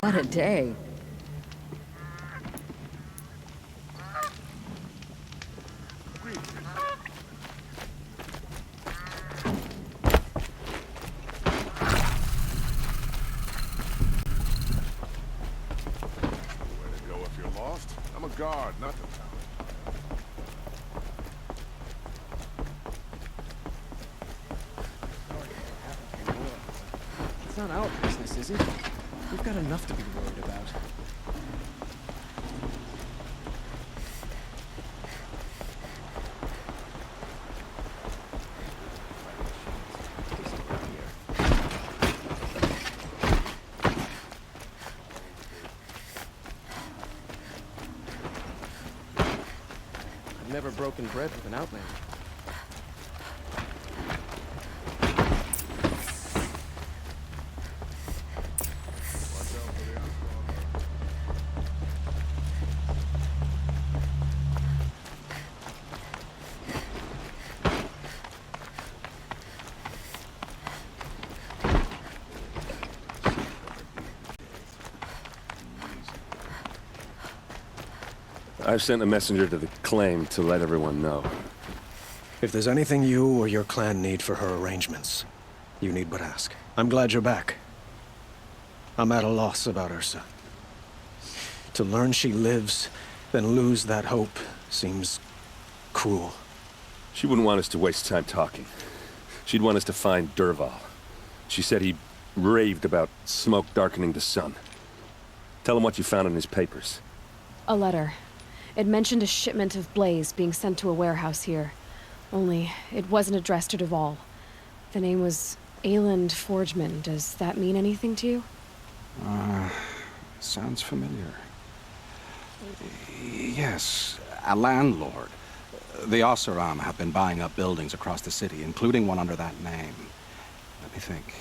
What a day. I'm a guard, not the town. It's not our business, is it? We've got enough to be worried about. I've never broken bread with an outlander. I've sent a messenger to the claim to let everyone know. If there's anything you or your clan need for her arrangements, you need but ask. I'm glad you're back. I'm at a loss about Ursa. To learn she lives, then lose that hope, seems cruel. She wouldn't want us to waste time talking. She'd want us to find Dervahl. She said he raved about smoke darkening the sun. Tell him what you found in his papers. A letter. It mentioned a shipment of blaze being sent to a warehouse here. Only, it wasn't addressed to Dervahl. The name was Ayland Forgeman. Does that mean anything to you? Sounds familiar. Yes, a landlord. The Oseram have been buying up buildings across the city, including one under that name. Let me think.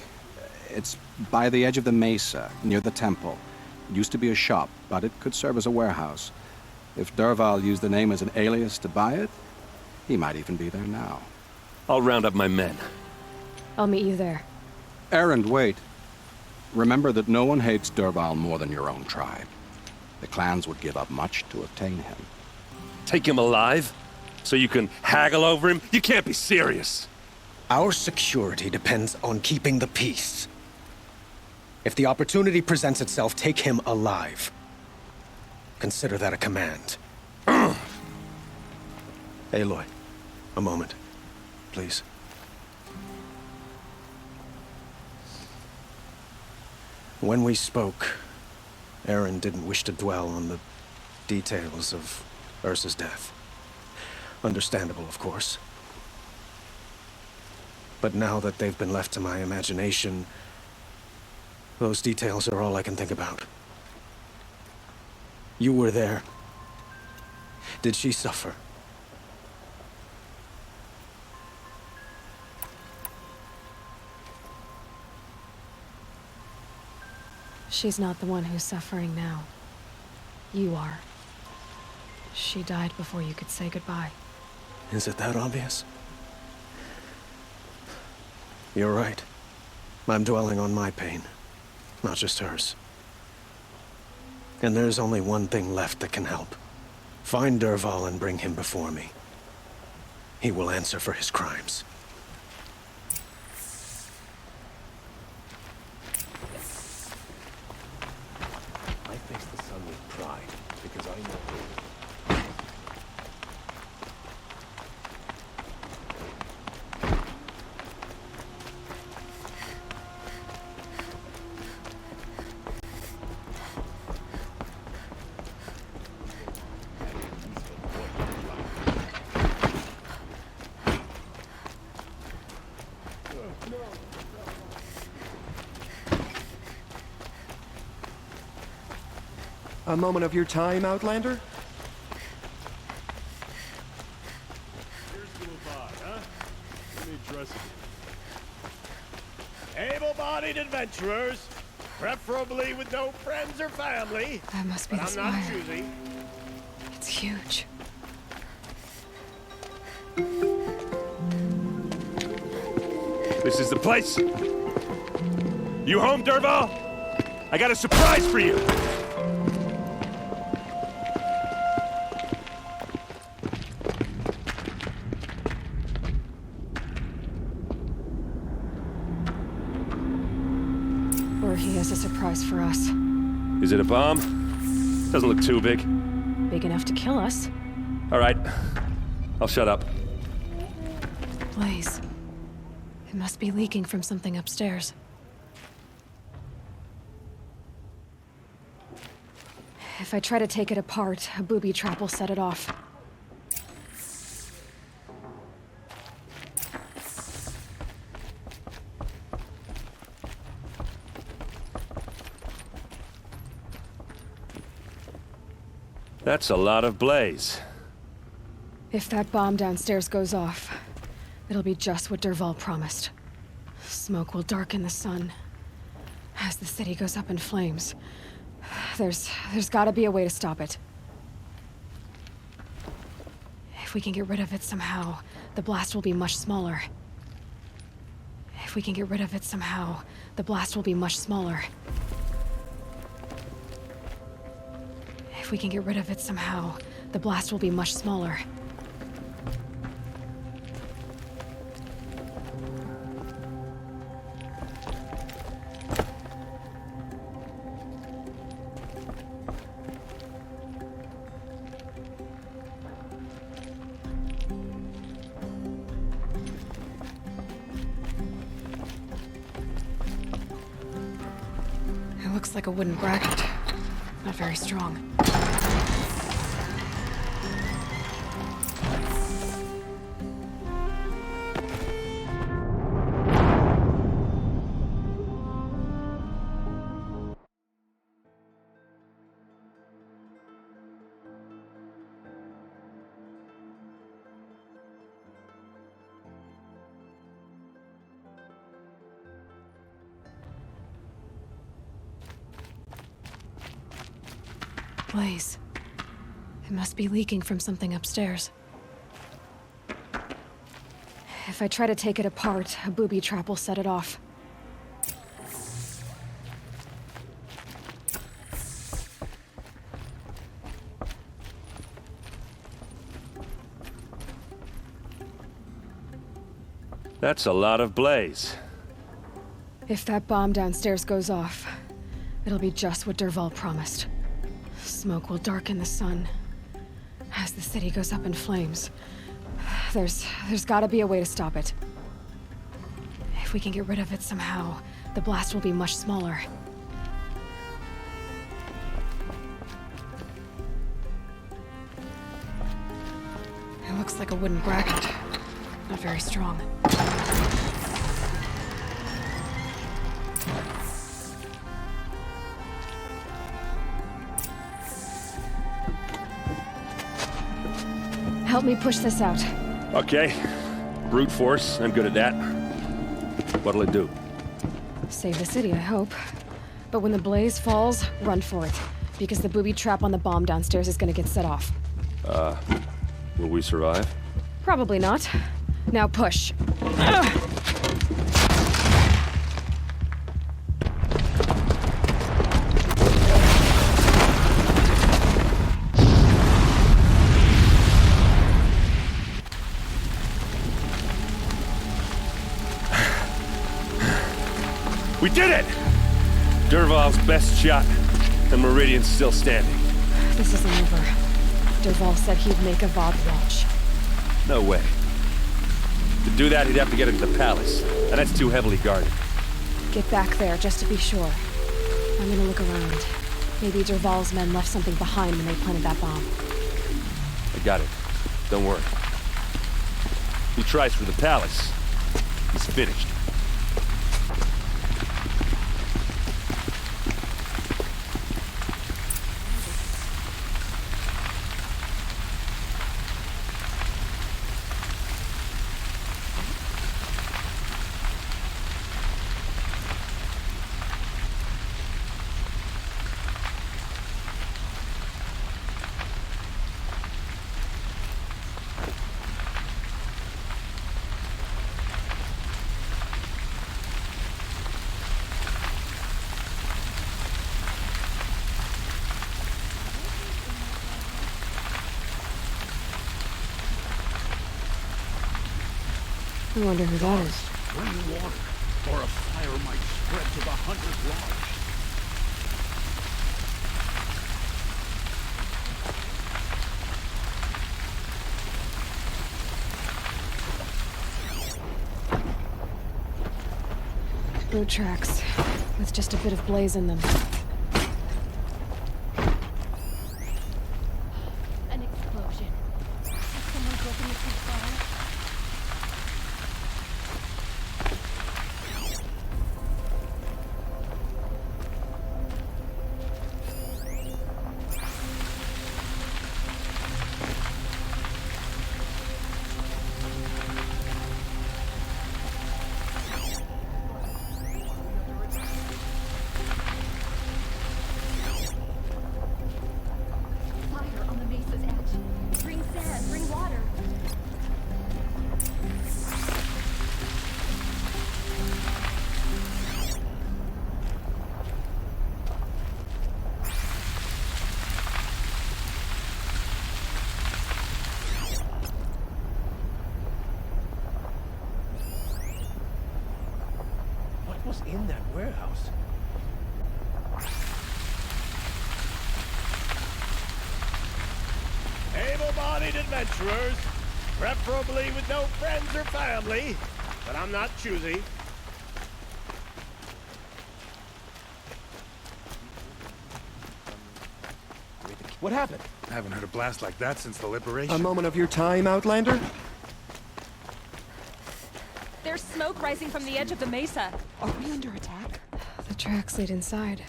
It's by the edge of the mesa, near the temple. It used to be a shop, but it could serve as a warehouse. If Dervahl used the name as an alias to buy it, he might even be there now. I'll round up my men. I'll meet you there. Erend, wait. Remember that no one hates Dervahl more than your own tribe. The clans would give up much to obtain him. Take him alive? So you can haggle over him? You can't be serious. Our security depends on keeping the peace. If the opportunity presents itself, take him alive. Consider that a command. Aloy, a moment, please. When we spoke, Erend didn't wish to dwell on the details of Ursa's death. Understandable, of course. But now that they've been left to my imagination, those details are all I can think about. You were there. Did she suffer? She's not the one who's suffering now. You are. She died before you could say goodbye. Is it that obvious? You're right. I'm dwelling on my pain, not just hers. And there's only one thing left that can help. Find Dervahl and bring him before me. He will answer for his crimes. I face the sun with pride, because I know A moment of your time, Outlander? Here's to a vibe, huh? Let me address it. Able-bodied adventurers, preferably with no friends or family. That must be But the I'm not spire. choosy. It's huge. This is the place. You home, Dervahl? I got a surprise for you! Or he has a surprise for us. Is it a bomb? Doesn't look too big. Big enough to kill us. All right. I'll shut up. Blaze. It must be leaking from something upstairs. If I try to take it apart, a booby trap will set it off. That's a lot of blaze. If that bomb downstairs goes off, it'll be just what Dervahl promised. Smoke will darken the sun as the city goes up in flames. There's gotta be a way to stop it. If we can get rid of it somehow, the blast will be much smaller. If we can get rid of it somehow, the blast will be much smaller. If we can get rid of it somehow, the blast will be much smaller. It looks like a wooden bracket. Not very strong. Blaze. It must be leaking from something upstairs. If I try to take it apart, a booby trap will set it off. That's a lot of blaze. If that bomb downstairs goes off, it'll be just what Dervahl promised. Smoke will darken the sun as the city goes up in flames. There's gotta be a way to stop it. If we can get rid of it somehow, the blast will be much smaller. It looks like a wooden bracket. Not very strong. Help me push this out. Okay. Brute force, I'm good at that. What'll it do? Save the city, I hope. But when the blaze falls, run for it. Because the booby trap on the bomb downstairs is gonna get set off. Will we survive? Probably not. Now push. We did it! Dervahl's best shot, and Meridian's still standing. This isn't over. Dervahl said he'd make a VOD watch. No way. To do that, he'd have to get into the palace, and that's too heavily guarded. Get back there, just to be sure. I'm gonna look around. Maybe Dervahl's men left something behind when they planted that bomb. I got it. Don't worry. He tries for the palace. He's finished. I wonder who that is. Bring water, or a fire might spread to the hunter's lodge. Boot tracks, with just a bit of blaze in them. An explosion. Has someone broken into the fire? Fire on the mesa's edge. Bring sand, bring water. What was in that warehouse? Able-bodied adventurers, preferably with no friends or family, but I'm not choosy. What happened? I haven't heard a blast like that since the liberation. A moment of your time, Outlander? There's smoke rising from the edge of the mesa. Are we under attack? The tracks lead inside.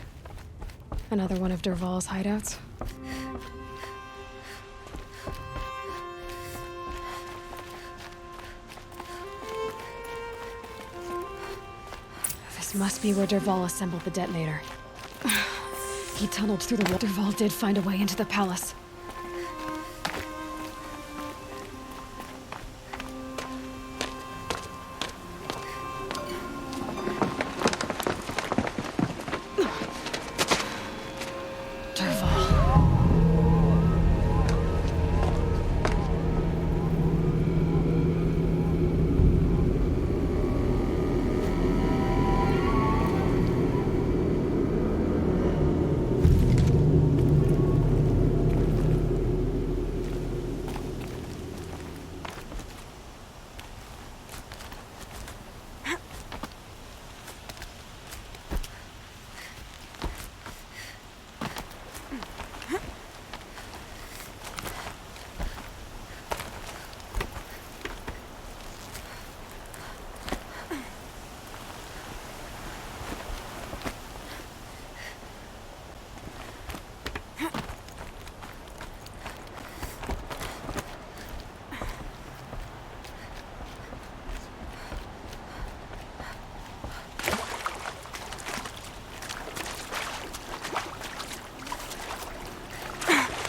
Another one of Dervahl's hideouts. This must be where Dervahl assembled the detonator. He tunneled through the wall. Dervahl did find a way into the palace. Dervahl.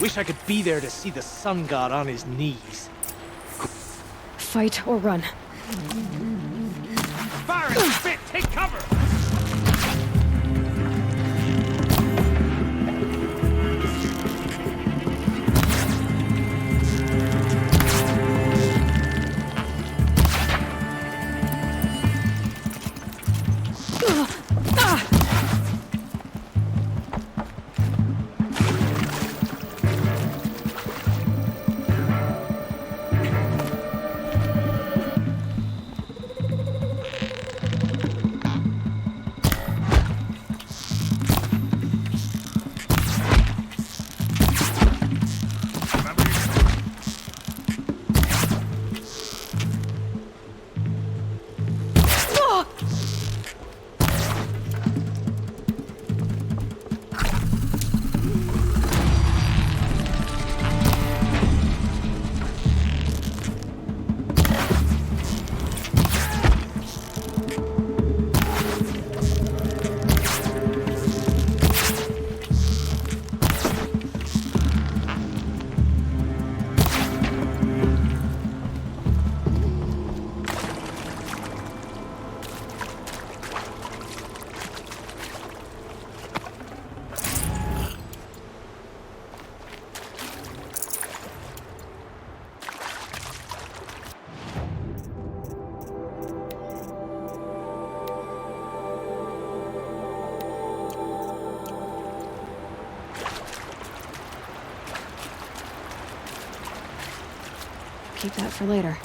Wish I could be there to see the sun god on his knees. Fight or run. Fire and spit! Take cover! keep that for later.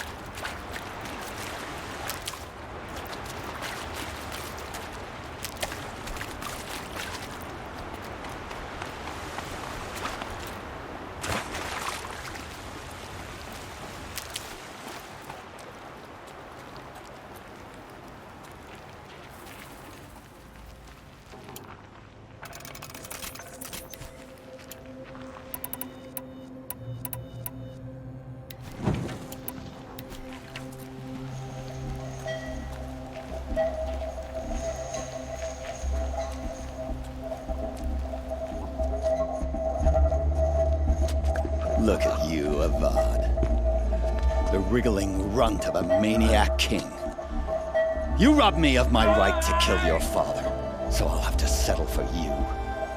Look at you, Avad. The wriggling runt of a maniac king. You robbed me of my right to kill your father, so I'll have to settle for you.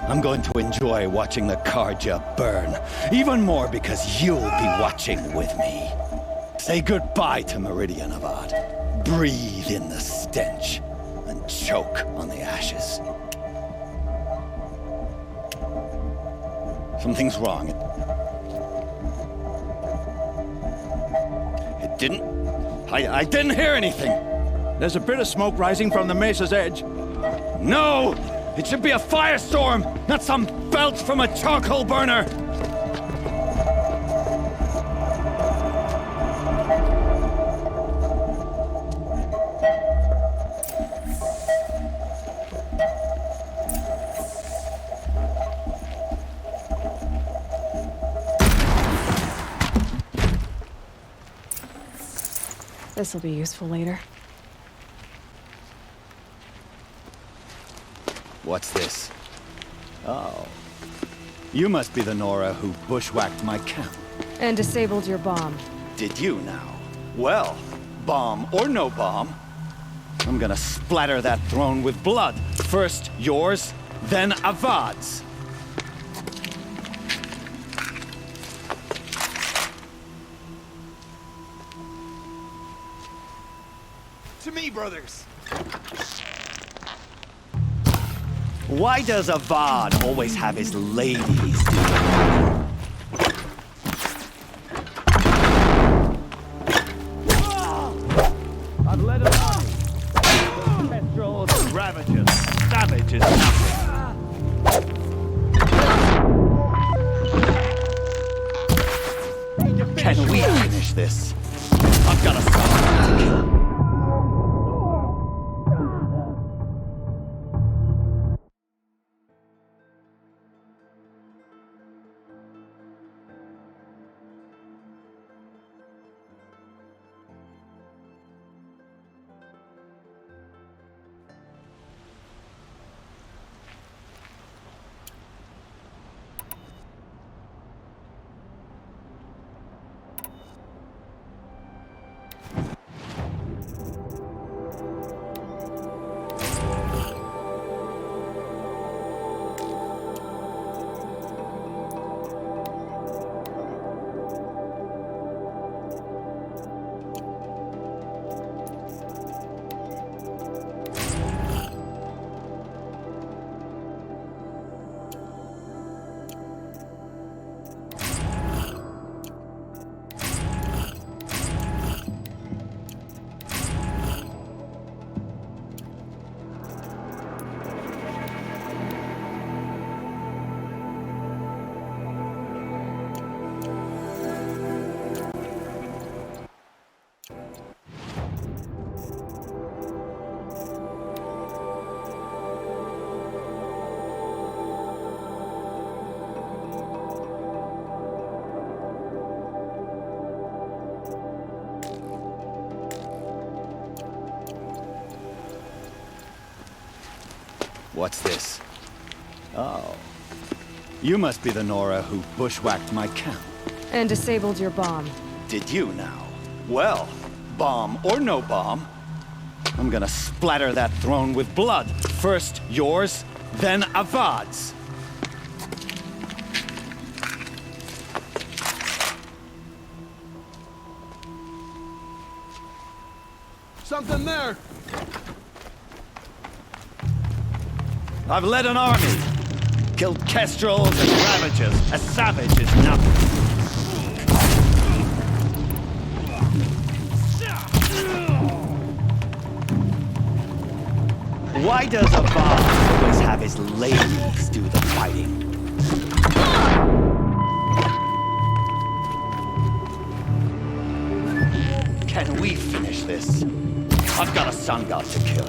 I'm going to enjoy watching the Karja burn, even more because you'll be watching with me. Say goodbye to Meridian, Avad. Breathe in the stench, and choke on the ashes. Something's wrong. It didn't... I didn't hear anything. There's a bit of smoke rising from the mesa's edge. No! It should be a firestorm, not some belch from a charcoal burner! This'll be useful later. What's this? Oh. You must be the Nora who bushwhacked my camp. And disabled your bomb. Did you now? Well, bomb or no bomb, I'm gonna splatter that throne with blood. First yours, then Avad's. To me, brothers! Why does Avad always have his ladies do I've led an army. Petrol, ravages, savages, nothing. Can we finish this? I've got a son. What's this? Oh. You must be the Nora who bushwhacked my camp. And disabled your bomb. Did you now? Well, bomb or no bomb, I'm gonna splatter that throne with blood. First yours, then Avad's. Something there! I've led an army. Killed kestrels and ravagers. A savage is nothing. Why does a bard always have his ladies do the fighting? Can we finish this? I've got a sun god to kill.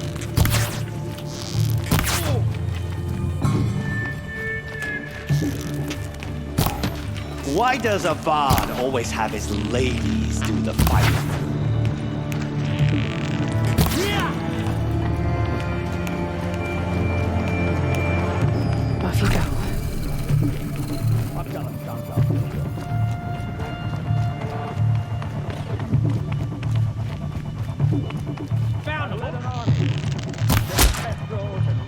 Why does a bard always have his ladies do the fighting? Off you go. I've got a sun god to kill. Found a little army. Petrol and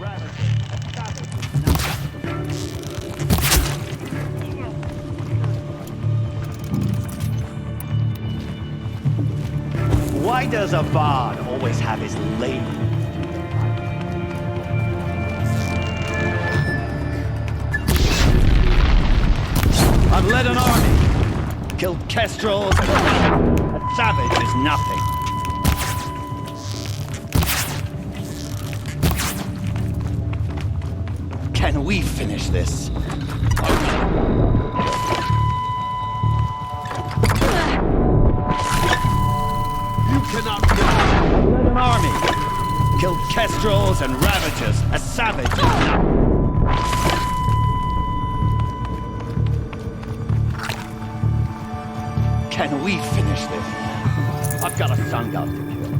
Why does a bard always have his lady? I've led an army, killed kestrels, and a savage is nothing. Can we finish this? Cannot die. Led an army, killed kestrels and ravagers, a savage is nothing. Can we finish this? I've got a sun god to kill.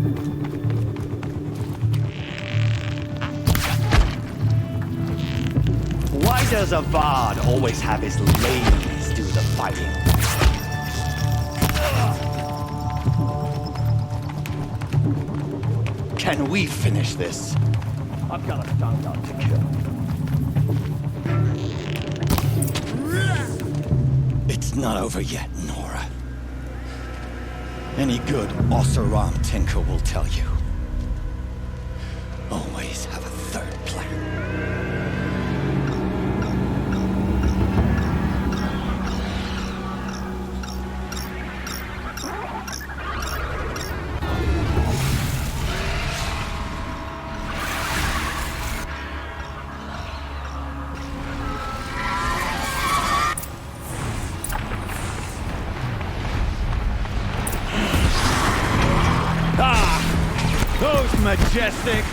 Why does a bard always have his ladies do the fighting? Can we finish this? I've got a sun god to kill. It's not over yet, Nora. Any good Oseram tinker will tell you. Always have a third plan. Those majestic.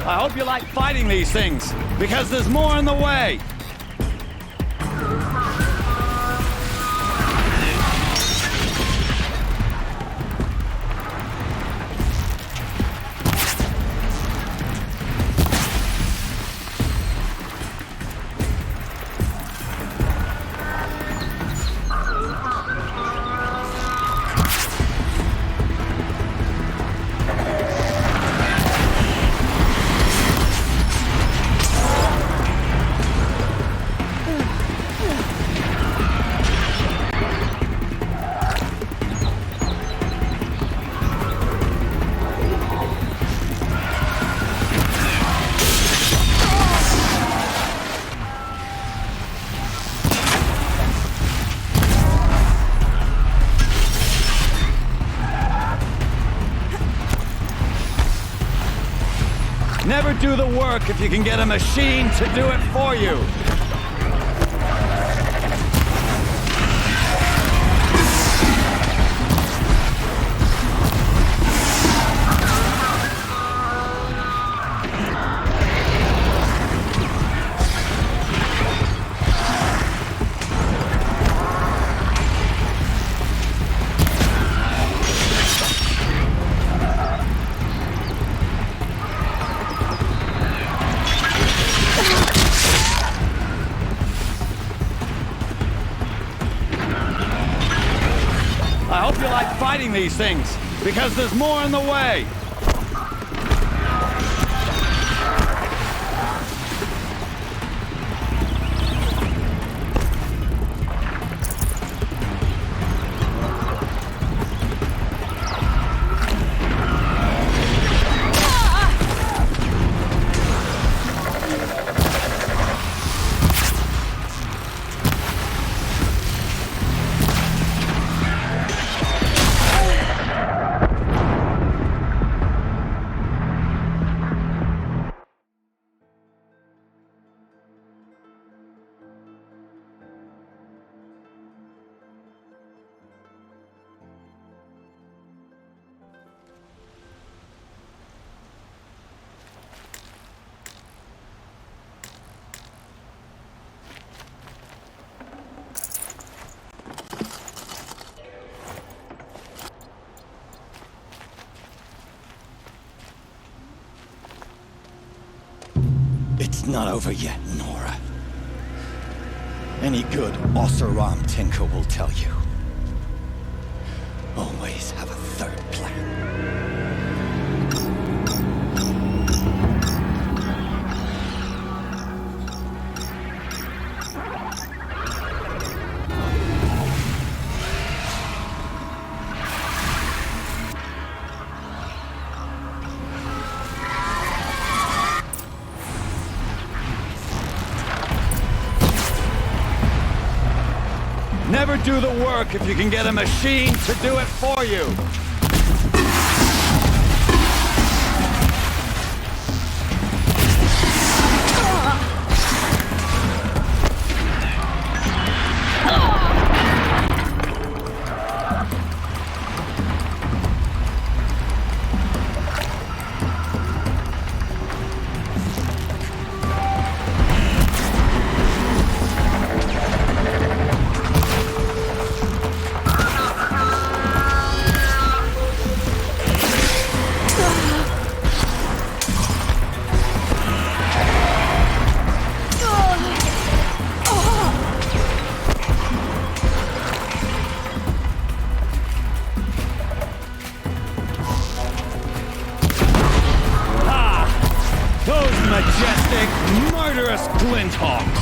I hope you like fighting these things, because there's more in the way. do the work if you can get a machine to do it for you. I hope you like fighting these things, because there's more in the way. It's not over yet, Nora. Any good Oseram tinker will tell you. Always have a third plan. Never do the work if you can get a machine to do it for you. Majestic, murderous glint hawks!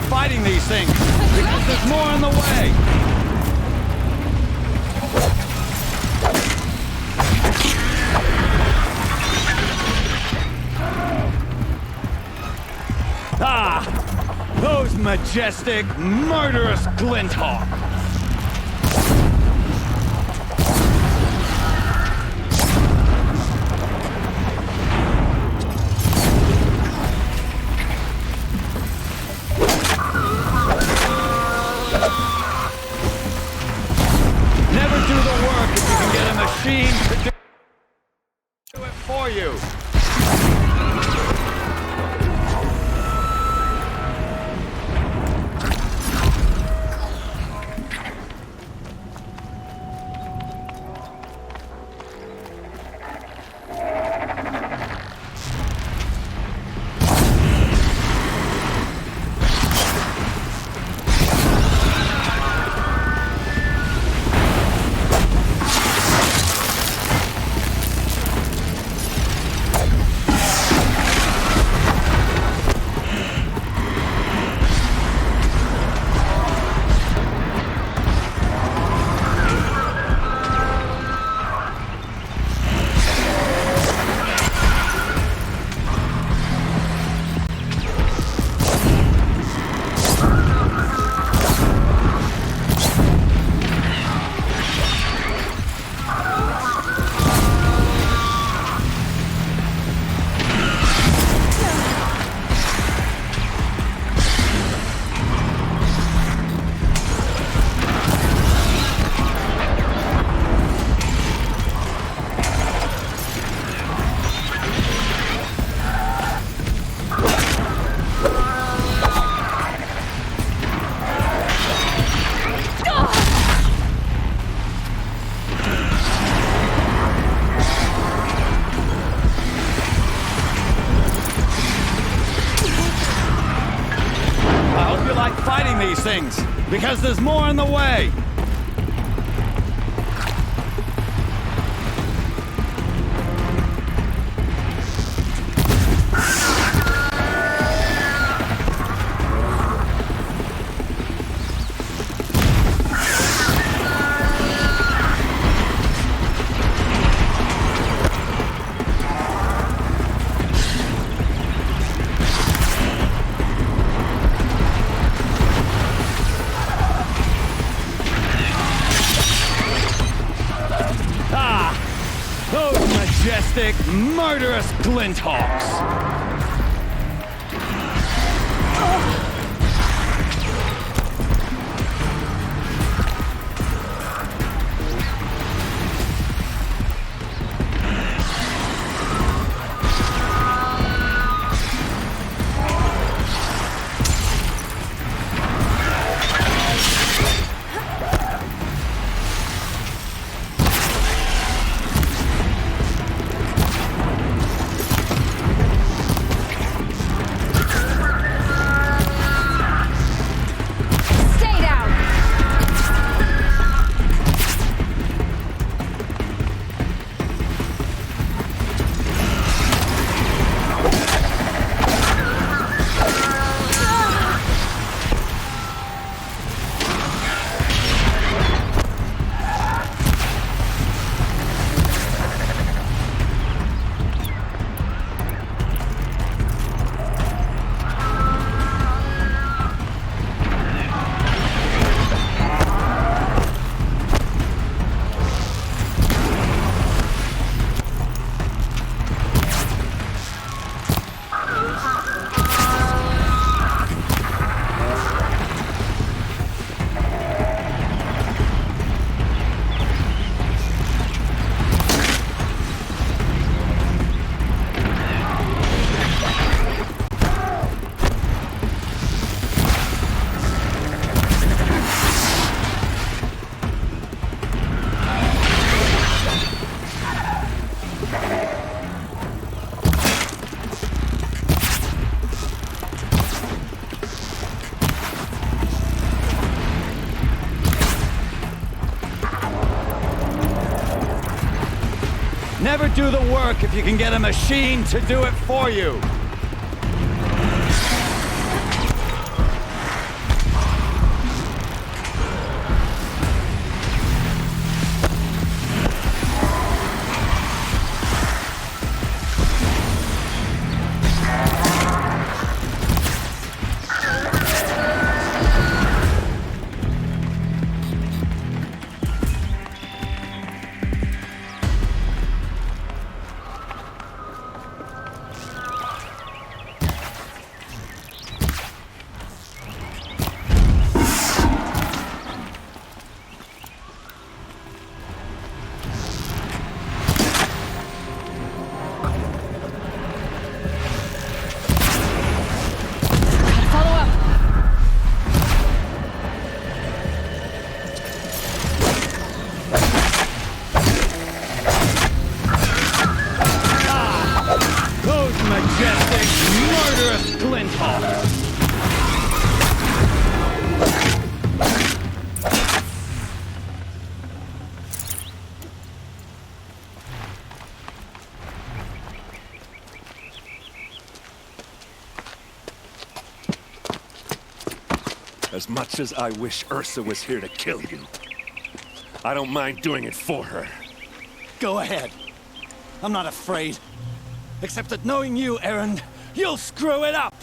Fighting these things, because there's more in the way. Ah! Those majestic, murderous glint hawks! To do it for you. like fighting these things, because there's more in the way. Majestic, murderous glinthawks! Never do the work if you can get a machine to do it for you. As much as I wish Ursa was here to kill you, I don't mind doing it for her. Go ahead. I'm not afraid. Except that knowing you, Aaron, you'll screw it up!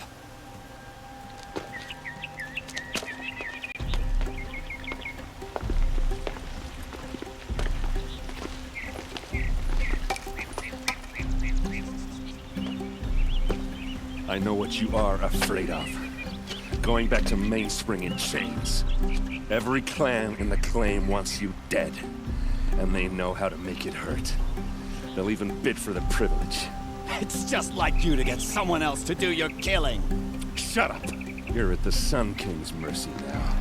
I know what you are afraid of. Going back to Mainspring in chains. Every clan in the claim wants you dead. And they know how to make it hurt. They'll even bid for the privilege. It's just like you to get someone else to do your killing. Shut up! You're at the Sun King's mercy now.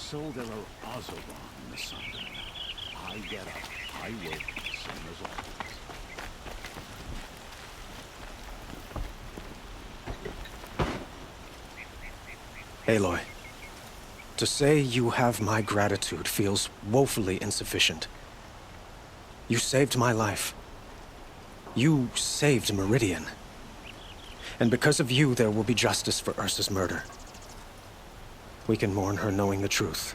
So there are overrun in the sun. I get up, I work, same as always. Aloy, to say you have my gratitude feels woefully insufficient. You saved my life. You saved Meridian. And because of you, there will be justice for Ursa's murder. We can mourn her knowing the truth,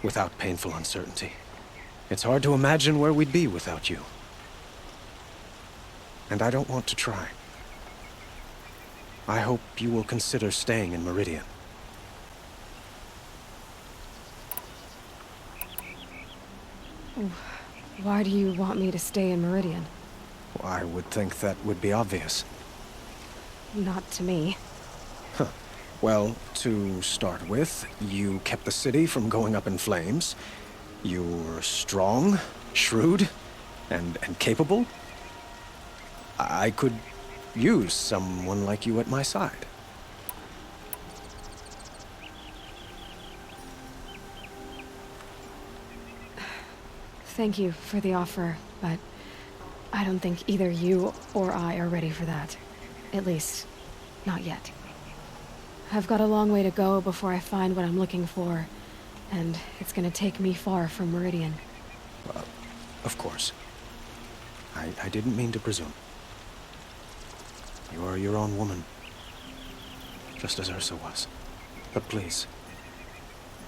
without painful uncertainty. It's hard to imagine where we'd be without you. And I don't want to try. I hope you will consider staying in Meridian. Why do you want me to stay in Meridian? Well, I would think that would be obvious. Not to me. Huh. Well, to start with, you kept the city from going up in flames. You were strong, shrewd, and capable. I could use someone like you at my side. Thank you for the offer, but I don't think either you or I are ready for that. At least, not yet. I've got a long way to go before I find what I'm looking for, and it's gonna take me far from Meridian. Well, of course. I didn't mean to presume. You are your own woman, just as Ursa was. But please,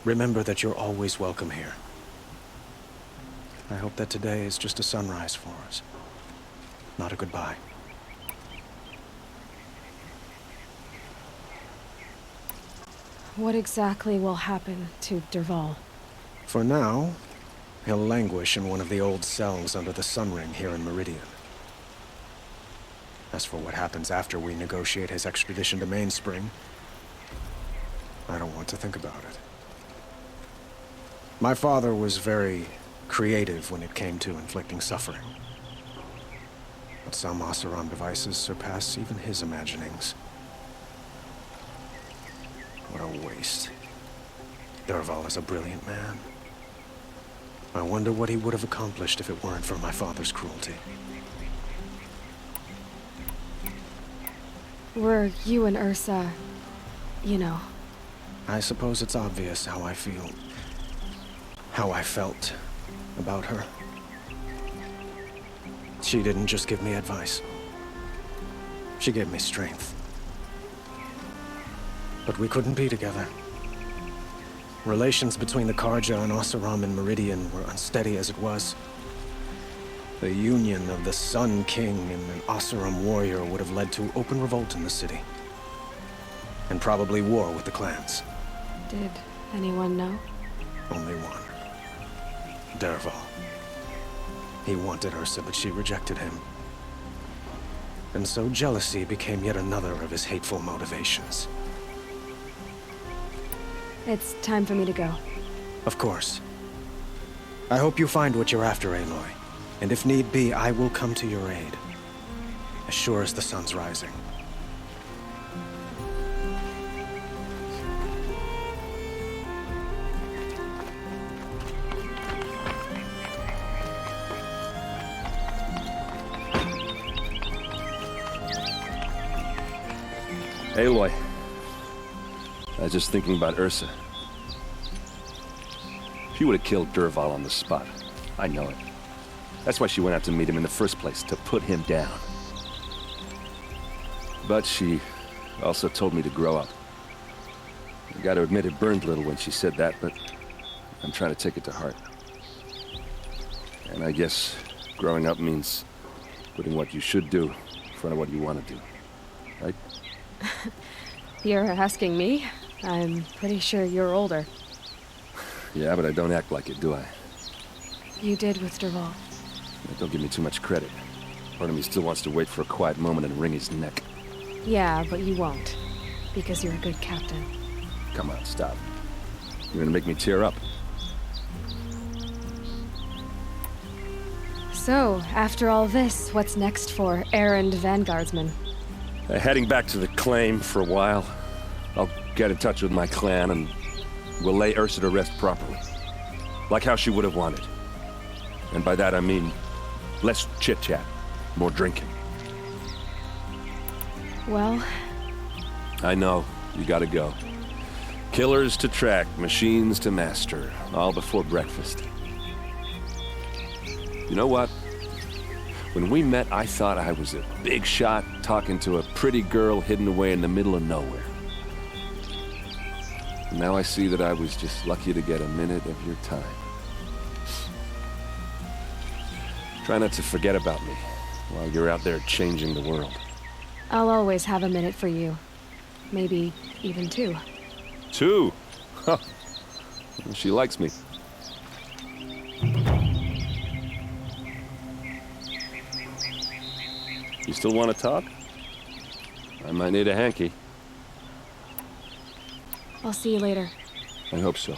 remember that you're always welcome here. I hope that today is just a sunrise for us, not a goodbye. What exactly will happen to Dervahl? For now, he'll languish in one of the old cells under the Sun Ring here in Meridian. As for what happens after we negotiate his extradition to Mainspring, I don't want to think about it. My father was very creative when it came to inflicting suffering. But some Oseram devices surpass even his imaginings. What a waste. Dervahl is a brilliant man. I wonder what he would have accomplished if it weren't for my father's cruelty. Were you and Ursa, you know? I suppose it's obvious how I feel. How I felt about her. She didn't just give me advice. She gave me strength. But we couldn't be together. Relations between the Karja and Oseram in Meridian were unsteady as it was. The union of the Sun King and an Oseram warrior would have led to open revolt in the city. And probably war with the clans. Did anyone know? Only one. Dervahl. He wanted Ursa, but she rejected him. And so jealousy became yet another of his hateful motivations. It's time for me to go. Of course. I hope you find what you're after, Aloy. And if need be, I will come to your aid. As sure as the sun's rising. Aloy. I was just thinking about Ursa. She would have killed Dervahl on the spot. I know it. That's why she went out to meet him in the first place, to put him down. But she also told me to grow up. I gotta admit it burned a little when she said that, but I'm trying to take it to heart. And I guess growing up means putting what you should do in front of what you want to do. Right? You're asking me? I'm pretty sure you're older. Yeah, but I don't act like it, do I? You did with Dervahl. Don't give me too much credit. Part of me still wants to wait for a quiet moment and wring his neck. Yeah, but you won't. Because you're a good captain. Come on, stop. You're gonna make me tear up. So, after all this, what's next for errand vanguardsman? Heading back to the claim for a while. I'll get in touch with my clan and we'll lay Ursa to rest properly. Like how she would have wanted. And by that I mean, less chit-chat, more drinking. Well... I know, you gotta go. Killers to track, machines to master, all before breakfast. You know what? When we met, I thought I was a big shot talking to a pretty girl hidden away in the middle of nowhere. And now I see that I was just lucky to get a minute of your time. Try not to forget about me while you're out there changing the world. I'll always have a minute for you. Maybe even 2. 2? Huh. Well, she likes me. You still want to talk? I might need a hanky. I'll see you later. I hope so.